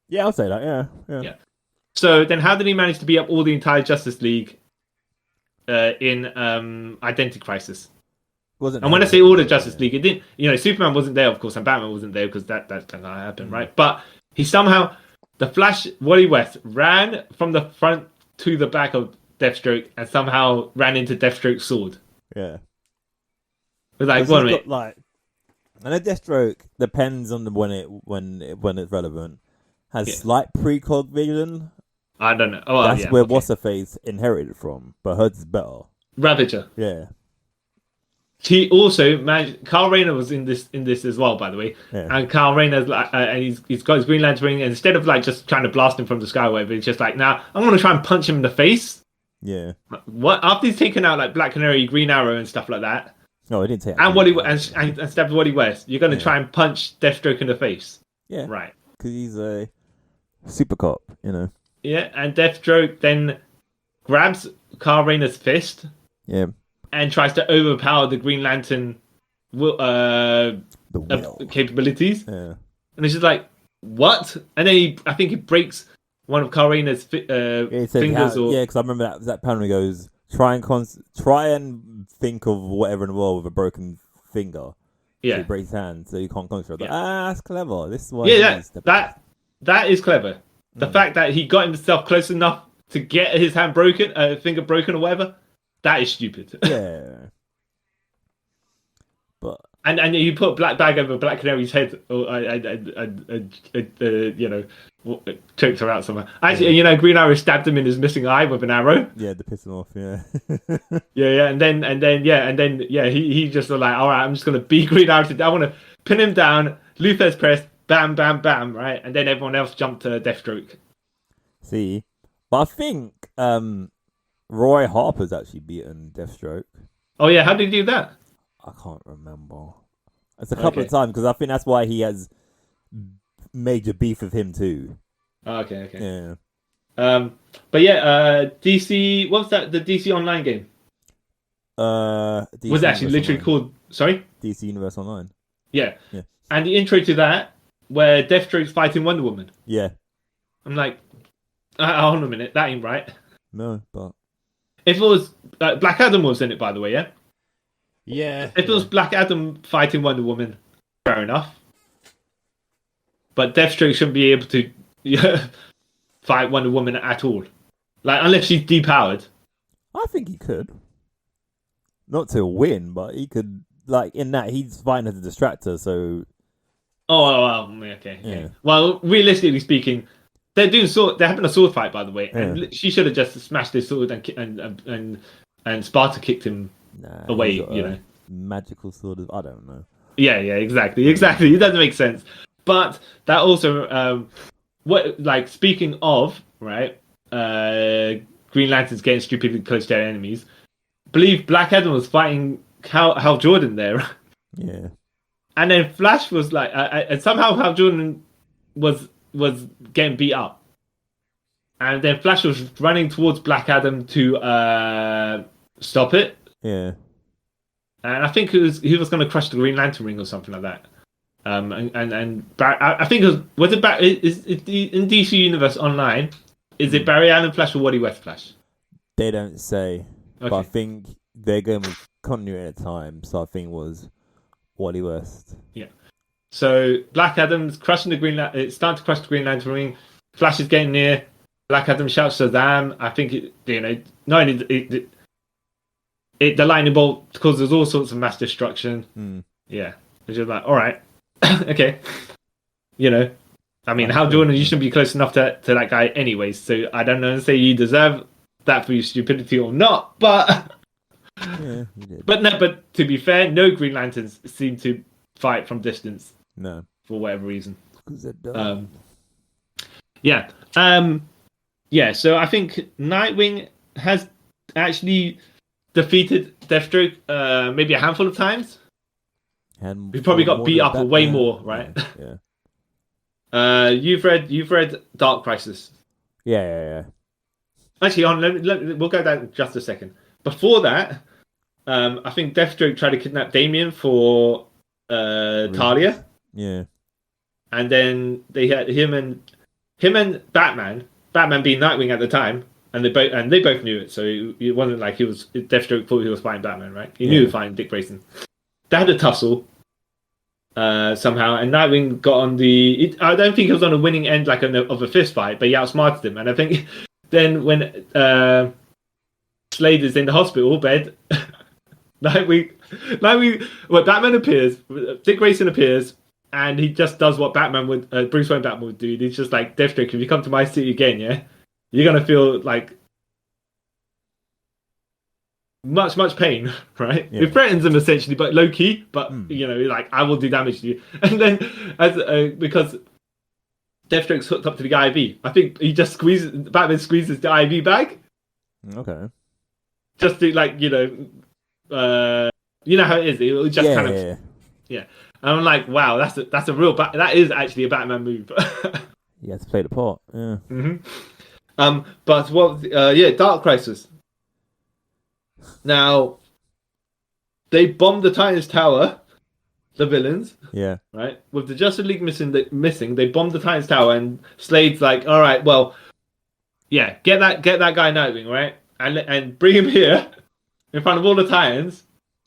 Yeah, I'll say that, yeah. So then how did he manage to beat up all the entire Justice League in Identity Crisis? And when I say all the Justice League, it didn't. Superman wasn't there, of course, and Batman wasn't there because that can't happen, right? But he somehow, the Flash, Wally West, ran from the front to the back of Deathstroke and somehow ran into Deathstroke's sword. Yeah. It was like, what a minute. I know Deathstroke depends on when it's relevant. Has slight precog vision. I don't know. Oh, that's where What's Her Face inherited from, but hers is better. Ravager. Yeah. He also managed. Kyle Rayner was in this as well, by the way. Yeah. And Kyle Rayner's like, and he's got his Green Lantern ring, and instead of just trying to blast him from the sky, or whatever, he's just like, now I'm gonna try and punch him in the face. Yeah. What after he's taken out Black Canary, Green Arrow, and stuff like that. No, he didn't take. And and stabbed Wally West. You're gonna try and punch Deathstroke in the face. Yeah. Right. Because he's a super cop, Yeah, and Deathstroke then grabs Kyle Rayner's fist. Yeah. and tries to overpower the Green Lantern capabilities. Yeah. And it's just like, what? And then I think he breaks one of Kal Rayner's fingers. Because I remember that panel. He goes, try and think of whatever in the world with a broken finger. Yeah. So he breaks his hand, so you can't concentrate. Yeah. That's clever. This is why. Yeah, that is clever. The fact that he got himself close enough to get his hand broken, finger broken or whatever, that is stupid. Yeah. But and you put Black Bag over Black Canary's head, or choked her out somewhere. Actually, Green Arrow stabbed him in his missing eye with an arrow. Yeah, to piss him off. Yeah. and then he just was like, all right, I'm just gonna be Green Arrow. I want to pin him down. Luther's press, bam, bam, bam, right, and then everyone else jumped to Deathstroke. See, but I think Roy Harper's actually beaten Deathstroke. Oh yeah, how did he do that? I can't remember. It's a couple of times because I think that's why he has major beef with him too. Okay. Yeah. But yeah, DC. What was that? The DC Online game. DC was actually literally called. Sorry. DC Universe Online. Yeah. And the intro to that, where Deathstroke's fighting Wonder Woman. Yeah. I'm like, hold on a minute, that ain't right. No, but if it was Black Adam was in it, by the way, yeah. Yeah. If it was Black Adam fighting Wonder Woman, fair enough. But Deathstroke shouldn't be able to fight Wonder Woman at all, like unless she's depowered. I think he could. Not to win, but he could. Like in that, he's fighting as a distractor, so. Okay. Yeah. Well, realistically speaking, they're having a sword fight, by the way, and she should have just smashed his sword and Sparta kicked him away. Magical sword. I don't know. Yeah, exactly. It doesn't make sense, but that also, speaking of right, Green Lanterns getting stupidly close to their enemies. I believe Black Adam was fighting Hal Jordan there. Yeah. And then Flash was like, and somehow Hal Jordan was getting beat up, and then Flash was running towards Black Adam to stop it. Yeah. And I think he was going to crush the Green Lantern ring or something like that. I think it was it in DC Universe Online? Is it Barry Allen Flash or Wally West Flash? They don't say, okay. But I think they're going with continuity at a time, so I think it was Wally West. Yeah. So Black Adam's crushing the it's starting to crush the Green Lantern ring. Flash is getting near. Black Adam shouts Shazam. I think the lightning bolt causes all sorts of mass destruction. Yeah. It's just like, all right, okay. I mean, Hal Jordan, you shouldn't be close enough to that guy anyways. So I don't know, say you deserve that for your stupidity or not, but. Yeah, you did. But to be fair, no Green Lanterns seem to fight from distance. No, for whatever reason. Because they're dumb. Yeah. So I think Nightwing has actually defeated Deathstroke maybe a handful of times. He probably got beat up way more, right? Yeah. You've read Dark Crisis. Yeah. Actually, we'll go down just a second. Before that, I think Deathstroke tried to kidnap Damian for Talia. Yeah. And then they had him and Batman being Nightwing at the time, and they both knew it. So it wasn't like Deathstroke thought he was fighting Batman, right? He knew he was fighting Dick Grayson. They had a tussle somehow, and Nightwing got on I don't think he was on a winning end of a fist fight, but he outsmarted him. And I think then when Slade is in the hospital bed, Batman appears, Dick Grayson appears, and he just does what Bruce Wayne Batman would do. He's just like, Deathstroke, if you come to my city again, yeah, you're gonna feel like much pain, right? Yeah. It threatens him essentially, but low key. But like, I will do damage to you. And then because Deathstroke's hooked up to the IV, I think Batman squeezes the IV bag. Okay. Just to how it is. It will just yeah. And I'm like, wow, that's a real that is actually a Batman move. You have to play the part. Yeah. Mm-hmm. But Dark Crisis. Now, They bomb the Titans Tower, the villains, Yeah. right? With the Justice League missing, they bomb the Titans Tower, and Slade's like, all right, well, yeah, get that guy Nightwing, right? And bring him here in front of all the Titans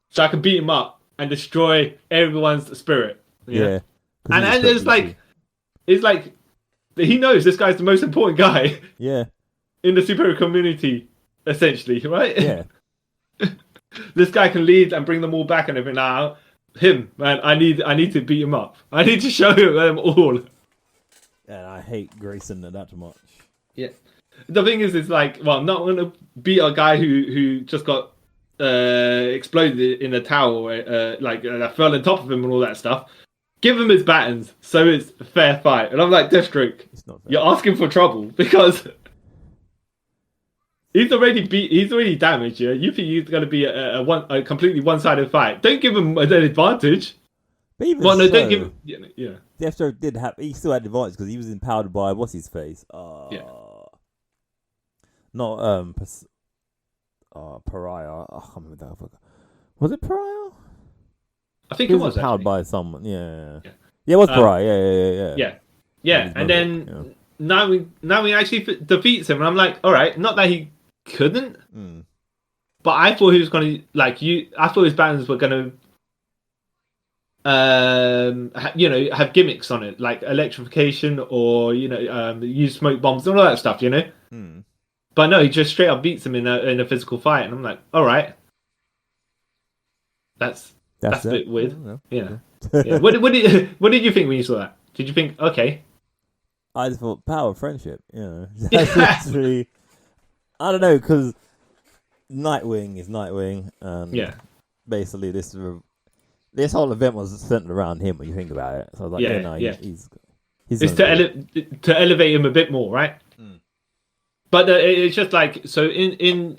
so I can beat him up and destroy everyone's spirit. Yeah. And it's like he knows this guy's the most important guy Yeah. in the superhero community, essentially, right? Yeah. This guy can lead and bring them all back and everything. Now, him, man, I need to beat him up. I need to show them all. And I hate Grayson that much. Yeah. The thing is, it's like, well, I'm not gonna beat a guy who just got exploded in a tower, that fell on top of him and all that stuff. Give him his battens, so it's a fair fight. And I'm like, Deathstroke, It's not fair. you're asking for trouble because he's already damaged. Yeah, you think he's gonna be a completely one-sided fight? Don't give him an advantage. But even Well, no, so, don't give him. Yeah. Deathstroke did have. He still had advantage because he was empowered by what's his face. Yeah. Not Pariah. I can't remember that. Was it Pariah? I think He it was was empowered actually. by someone. Yeah. Yeah. Yeah, it was Pariah. Yeah. Yeah, and then Nightwing actually defeats him, and I'm like, all right, not that he couldn't, but I thought he was gonna I thought his battles were gonna, have gimmicks on it, like electrification or use smoke bombs and all that stuff, But no, he just straight up beats him in a physical fight, and I'm like, all right, that's a bit weird. Yeah. What did you think when you saw that? Did you think, okay? I just thought power of friendship. That's literally. I don't know, because Nightwing is Nightwing, and basically this whole event was centered around him when you think about it. So I was like, he's it's to elevate him a bit more, right? But it's just like, so in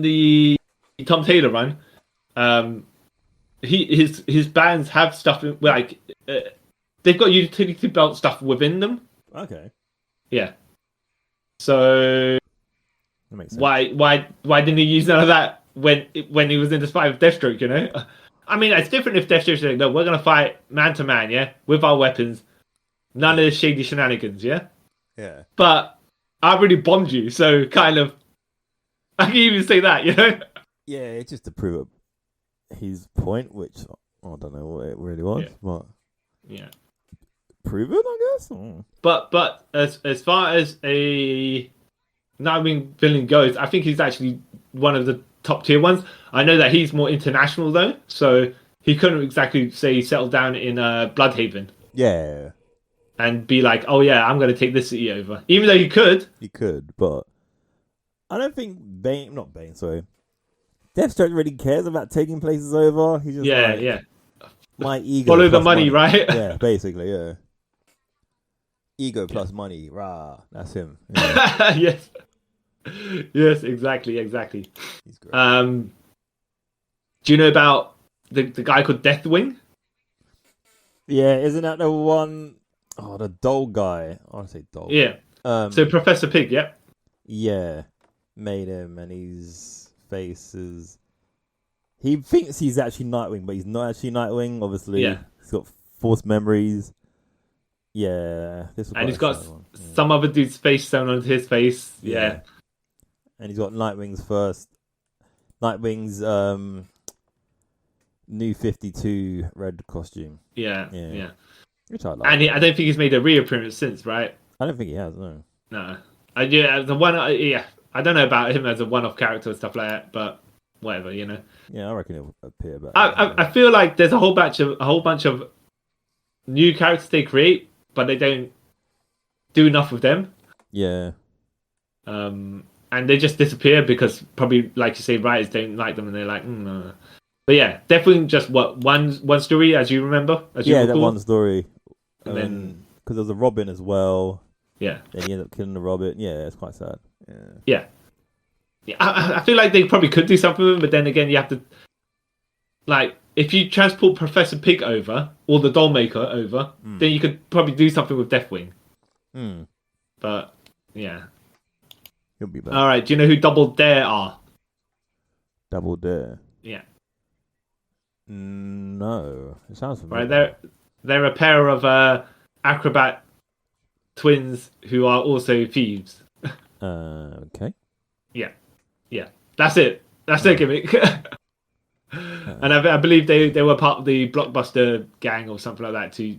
the Tom Taylor run, his bands have stuff like they've got utility belt stuff within them. Okay. Yeah. So That makes sense. why didn't he use none of that when he was in this fight with Deathstroke? I mean, it's different if Deathstroke's like, no, we're gonna fight man to man, with our weapons, none of the shady shenanigans, Yeah. But I already bombed you, so kind of, I can even say that, Yeah, it's just to prove his point, which I don't know what it really was, but yeah. prove it, I guess. But as far as a Nightwing villain goes, I think he's actually one of the top tier ones. I know that he's more international though, so he couldn't exactly say settle down in Bloodhaven. Yeah. And be like, oh yeah, I'm going to take this city over. Even though he could. He could, but I don't think Deathstroke really cares about taking places over. He's just my ego. Follow the money, right? Yeah, basically, yeah. Ego plus money, rah. That's him. Yeah. Yes. Yes, exactly. He's great. Do you know about the guy called Deathwing? Yeah, isn't that the one? Oh, the doll guy. I want to say doll. Yeah. So Professor Pig, yeah? Yeah. Made him, and his face is... He thinks he's actually Nightwing, but he's not actually Nightwing, obviously. Yeah. He's got forced memories. Yeah. And he's got some other dude's face sewn onto his face. Yeah. And he's got Nightwing's New 52 red costume. Yeah. Which I like. And I don't think he's made a reappearance since, right? I don't think he has, no. No. I don't know about him as a one-off character and stuff like that, but whatever, Yeah, I reckon he'll appear back. I feel like there's a whole bunch of new characters they create, but they don't do enough with them. Yeah. And they just disappear because probably, like you say, writers don't like them and they're like, no. But yeah, definitely just one story, as you remember? That one story. And then... Because there's a Robin as well. Yeah. Then you end up killing the Robin. Yeah, it's quite sad. Yeah. I feel like they probably could do something with him, but then again, you have to... Like, if you transport Professor Pig over, or the Dollmaker over, then you could probably do something with Deathwing. But, yeah. He'll be back. Alright, do you know who Double Dare are? Double Dare. Yeah. No, it sounds Right, familiar. they're a pair of acrobat twins who are also thieves. Okay. Yeah, yeah, that's it. That's their Oh. gimmick. And I believe they were part of the Blockbuster gang or something like that too.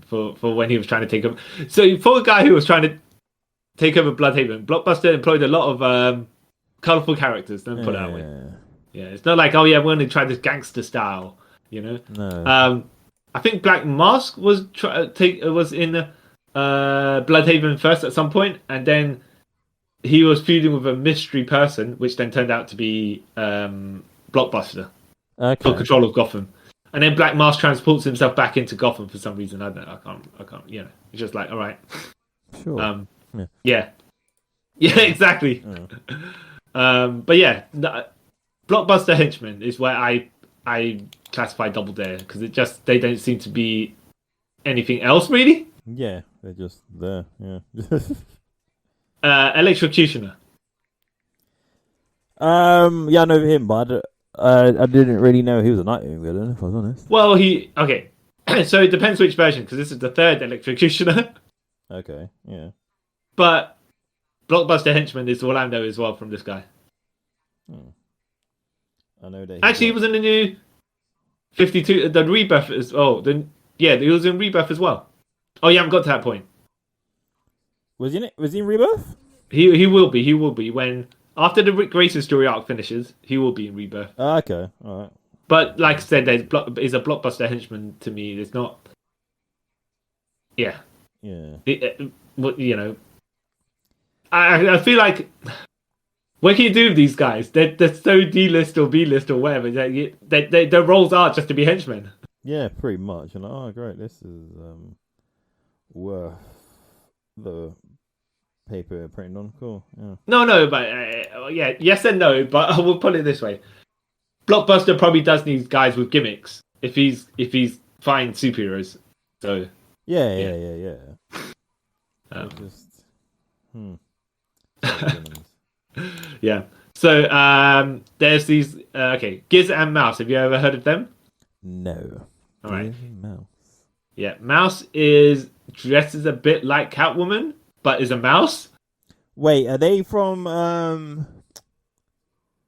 For when he was trying to take over. So for a guy who was trying to take over Bloodhaven, Blockbuster employed a lot of colorful characters. Don't put it that way. Yeah, it's not like, oh yeah, we're going to try this gangster style. No. I think Black Mask was in Bloodhaven first at some point, and then he was feuding with a mystery person, which then turned out to be Blockbuster for Okay. control of Gotham. And then Black Mask transports himself back into Gotham for some reason. I don't know. I can't. It's just like, all right. Sure. Yeah. Yeah, exactly. But yeah, Blockbuster Henchmen is where I classify Double Dare, because they don't seem to be anything else really. Yeah, they're just there. Yeah. Electrocutioner. Yeah, I know him, but I didn't really know he was a Nightwing villain, if I was honest. Well, okay. So it depends which version, because this is the third Electrocutioner. Okay, yeah. But Blockbuster Henchman is all I know as well from this guy. I know that. Actually, he was in the new 52, the Rebirth as well. He was in Rebirth as well. Oh, you haven't got to that point. Was he in it? Was he in Rebirth? He will be. He will be when after the Rick Grayson story arc finishes. He will be in Rebirth. Okay, all right. But like I said, is a Blockbuster Henchman to me. It's not. Yeah. Yeah. I feel like what can you do with these guys? They're so D-list or B-list or whatever. Their roles are just to be henchmen. Yeah, pretty much. And oh, great! This is worth the paper printed on. Cool. Yeah. No, but yes and no. But I will put it this way: Blockbuster probably does need guys with gimmicks if he's fine superheroes. So Yeah. Just yeah. So there's these Giz and Mouse. Have you ever heard of them? No. All right. Mouse. Yeah, Mouse is dressed as a bit like Catwoman, but is a mouse. Wait, are they from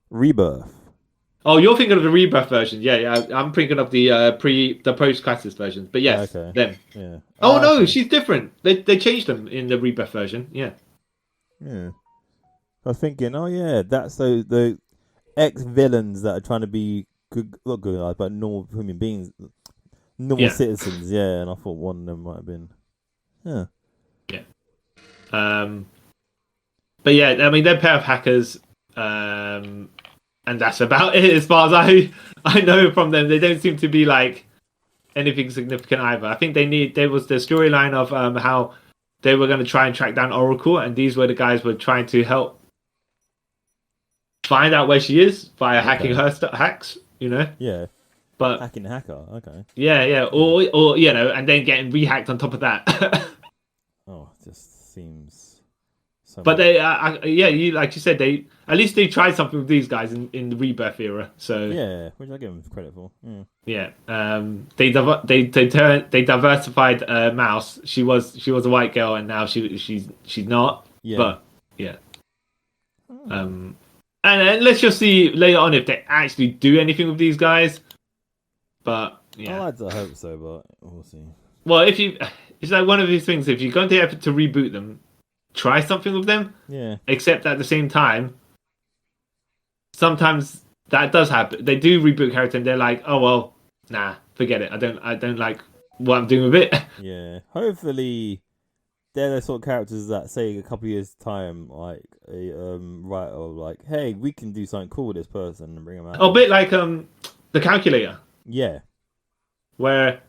Rebirth? Oh, you're thinking of the Rebirth version. Yeah. I'm thinking of the post-crisis versions. But yes, Okay. them. Yeah. Oh no, okay. she's different. They changed them in the Rebirth version. Yeah. Yeah. I was thinking, oh yeah, that's the ex-villains that are trying to be good, not good guys, but normal human beings, normal citizens. Yeah, and I thought one of them might have been. Yeah. Yeah. But yeah, I mean they're a pair of hackers. And that's about it as far as I know from them. They don't seem to be like anything significant either. I think there was the storyline of how they were going to try and track down Oracle, and these were the guys were trying to help find out where she is via hacking her hacks. Yeah. But hacking hacker. Okay. Yeah, or and then getting rehacked on top of that. Oh, it just seems. But they, like you said, at least they tried something with these guys in the Rebirth era. So yeah, which I give them credit for. Yeah. They diversified Mouse. She was a white girl, and now she's not. Yeah. But yeah. And let's just see later on if they actually do anything with these guys. But yeah, I like to hope so, but we'll see. Well, it's like one of these things. If you're going to effort to reboot them, try something with them. Yeah. Except at the same time, sometimes that does happen. They do reboot character, and they're like, "Oh well, nah, forget it. I don't like what I'm doing with it." Yeah. Hopefully, they're the sort of characters that say a couple of years time, like a writer, like, "Hey, we can do something cool with this person and bring them out." A bit like the Calculator. Yeah. Where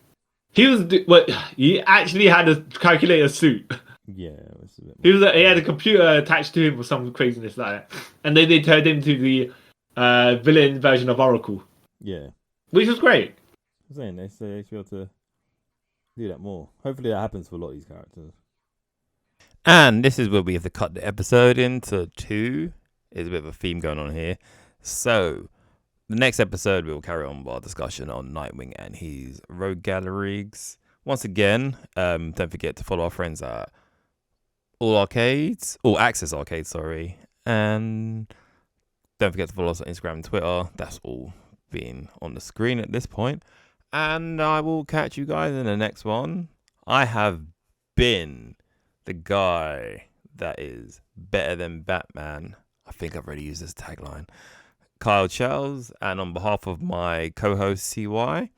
he actually had a calculator suit. Yeah, it was a bit He had a computer attached to him or some craziness like that, and then they turned him to the villain version of Oracle. Yeah, which was great. I'm saying they should be able to do that more. Hopefully, that happens for a lot of these characters. And this is where we have to cut the episode into two. There's a bit of a theme going on here. So, the next episode, we'll carry on with our discussion on Nightwing and his rogue galleries. Once again, don't forget to follow our friends at All Access Arcades, sorry. And don't forget to follow us on Instagram and Twitter. That's all being on the screen at this point. And I will catch you guys in the next one. I have been the guy that is better than Batman. I think I've already used this tagline. Kyle Charles, and on behalf of my co-host CY,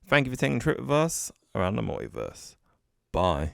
thank you for taking a trip with us around the multiverse. Bye.